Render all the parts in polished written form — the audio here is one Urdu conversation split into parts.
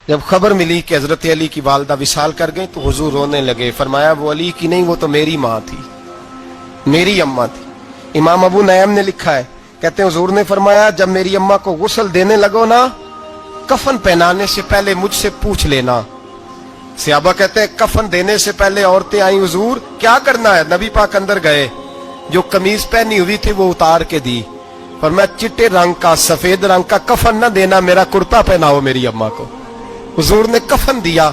جب خبر ملی کہ حضرت علی کی والدہ وصال کر گئی تو حضور رونے لگے. فرمایا وہ علی کی نہیں، وہ تو میری ماں تھی، میری اماں تھی. امام ابو نعیم نے لکھا ہے، کہتے ہیں حضور نے فرمایا جب میری اماں کو غسل دینے لگو نا، کفن پہنانے سے پہلے مجھ سے پوچھ لینا. صحابہ کہتے ہیں کفن دینے سے پہلے عورتیں آئیں، حضور کیا کرنا ہے؟ نبی پاک اندر گئے، جو قمیض پہنی ہوئی تھی وہ اتار کے دی. فرمایا چٹے رنگ کا سفید رنگ کا کفن نہ دینا، میرا کرتا پہناؤ میری اماں کو. حضور نے کفن دیا.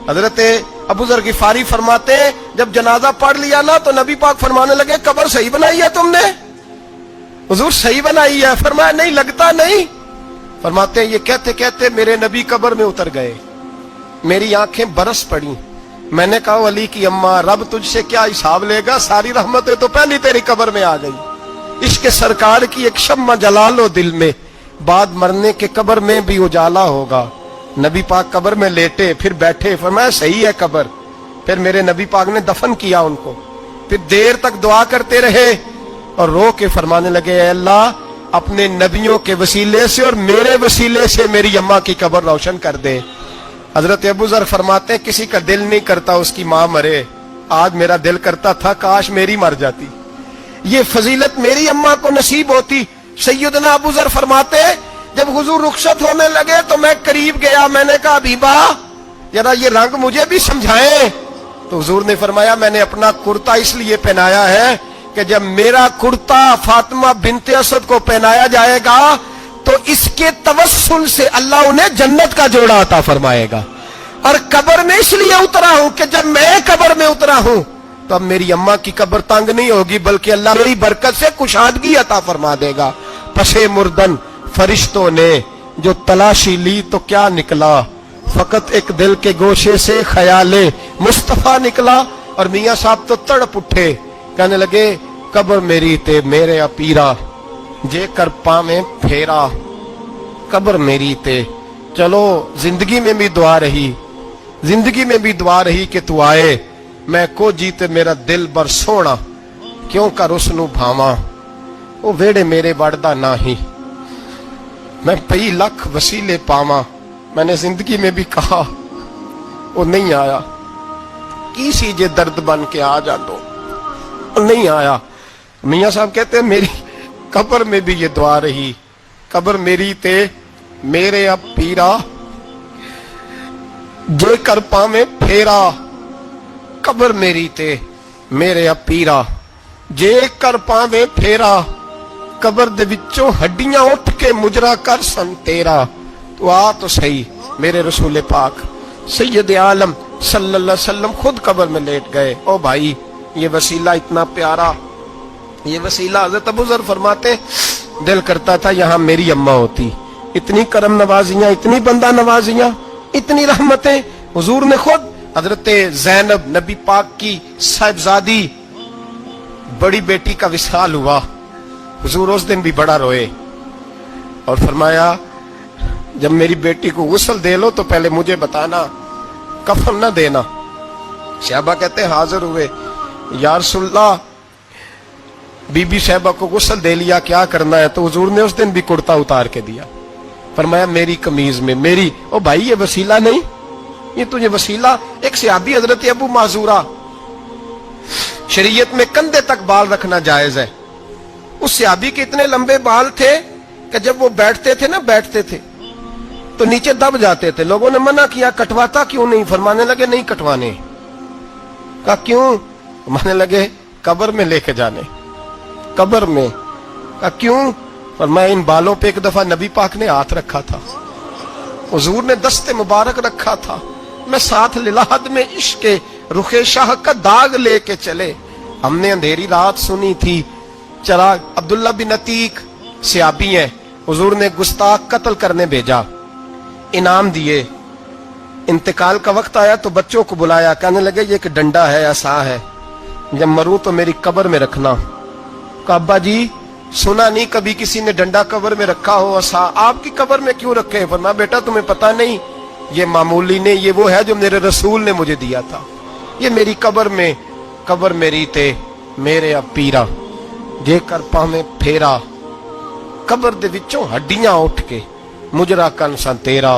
حضرت ابو ذر غفاری فرماتے ہیں جب جنازہ پڑھ لیا نا تو نبی پاک فرمانے لگے قبر صحیح بنائی ہے تم نے؟ حضور صحیح بنائی ہے. فرمایا نہیں لگتا نہیں. فرماتے ہیں یہ کہتے کہتے میرے نبی قبر میں اتر گئے، میری آنکھیں برس پڑی. میں نے کہا علی کی اماں رب تجھ سے کیا حساب لے گا، ساری رحمتیں تو پہلی تیری قبر میں آ گئی. عشق سرکار کی ایک شمع جلا لو دل میں، بعد مرنے کے قبر میں بھی اجالا ہوگا. نبی پاک قبر میں لیٹے پھر بیٹھے، فرمایا صحیح ہے قبر. پھر میرے نبی پاک نے دفن کیا ان کو. پھر دیر تک دعا کرتے رہے اور رو کے فرمانے لگے اے اللہ اپنے نبیوں کے وسیلے سے اور میرے وسیلے سے میری اماں کی قبر روشن کر دے. حضرت ابو ذر فرماتے ہیں کسی کا دل نہیں کرتا اس کی ماں مرے، آج میرا دل کرتا تھا کاش میری مر جاتی، یہ فضیلت میری اماں کو نصیب ہوتی. سیدنا ابو ذر فرماتے جب حضور رخصت ہونے لگے تو میں قریب گیا، میں نے کہا حبیبہ ذرا یہ رنگ مجھے بھی سمجھائیں. تو حضور نے فرمایا میں نے اپنا کرتا اس لیے پہنایا ہے کہ جب میرا کرتا فاطمہ بنت اسد کو پہنایا جائے گا تو اس کے توسل سے اللہ انہیں جنت کا جوڑا عطا فرمائے گا. اور قبر میں اس لیے اترا ہوں کہ جب میں قبر میں اترا ہوں تو اب میری اماں کی قبر تنگ نہیں ہوگی، بلکہ اللہ میری برکت سے کشادگی عطا فرما دے گا. پسے مردن فرشتوں نے جو تلاشی لی تو کیا نکلا، فقط ایک دل کے گوشے سے خیال مصطفیٰ نکلا. اور میاں صاحب تو تڑپ اٹھے، کہنے لگے قبر میری تے میرے اپیرا جے کر پاویں پھیرا، قبر میری تے. چلو زندگی میں بھی دعا رہی، زندگی میں بھی دعا رہی کہ تو آئے، میں کو جیتے میرا دل بر سونا کیوں کر اس نو بھاواں، وہ ویڑے میرے وڑدا نہ ہی میں پئی لکھ وسیلے پاواں. میں نے زندگی میں بھی کہا وہ نہیں آیا، کی سی جے درد بن کے آ جا دو، وہ نہیں آیا. میاں صاحب کہتے ہیں میری قبر میں بھی یہ دعا رہی، قبر میری تے میرے اب پیرا جے کر پاویں پھیرا، قبر میری تے میرے اب پیرا جے کر پاویں پھیرا، قبر دے وچوں ہڈیاں اٹھ کے مجرا کر سن تیرا. تو آ تو صحیح. میرے رسول پاک سید عالم صلی اللہ علیہ وسلم خود قبر میں لیٹ گئے. او بھائی یہ وسیلہ اتنا پیارا، یہ وسیلہ. حضرت ابو ذر فرماتے دل کرتا تھا یہاں میری اماں ہوتی. اتنی کرم نوازیاں، اتنی بندہ نوازیاں، اتنی رحمتیں. حضور نے خود حضرت زینب نبی پاک کی صاحبزادی بڑی بیٹی کا وصال ہوا، حضور اس دن بھی بڑا روئے اور فرمایا جب میری بیٹی کو غسل دے لو تو پہلے مجھے بتانا، کفن نہ دینا. صحابہ کہتے ہیں حاضر ہوئے، یا رسول اللہ بی بی صاحبہ کو غسل دے لیا کیا کرنا ہے؟ تو حضور نے اس دن بھی کرتا اتار کے دیا. فرمایا میری قمیض میں میری. او بھائی یہ وسیلہ نہیں، یہ تجھے وسیلہ. ایک صحابی حضرت ابو معذورہ، شریعت میں کندھے تک بال رکھنا جائز ہے. اس صحابی کے اتنے لمبے بال تھے کہ جب وہ بیٹھتے تھے تو نیچے دب جاتے تھے. لوگوں نے منع کیا کٹواتا کیوں نہیں؟ فرمانے لگے نہیں کٹوانے. کہا کیوں؟ فرمانے لگے قبر میں لے کے جانے، قبر میں. کہا کیوں؟ فرمایا ان بالوں پہ ایک دفعہ نبی پاک نے ہاتھ رکھا تھا، حضور نے دست مبارک رکھا تھا، میں ساتھ للہد میں عشق رخ شاہ کا داغ لے کے چلے. ہم نے اندھیری رات سنی تھی چراغ. عبداللہ بن عتیق صحابی ہیں، حضور نے گستاخ قتل کرنے بھیجا، انعام دیے. انتقال کا وقت آیا تو بچوں کو بلایا، کہنے لگے یہ ایک ڈنڈا ہے، عصا ہے، جب مروں تو میری قبر میں رکھنا. کہا ابا جی سنا نہیں کبھی کسی نے ڈنڈا قبر میں رکھا ہو، عصا آپ کی قبر میں کیوں رکھے؟ فرمایا بیٹا تمہیں پتا نہیں، یہ معمولی نہیں، یہ وہ ہے جو میرے رسول نے مجھے دیا تھا. یہ میری قبر میں، قبر میری تے میرے اب پیرا جے کر پاویں پھیرا، قبر دے وچوں ہڈیاں اٹھ کے مجرا کن سن تیرا.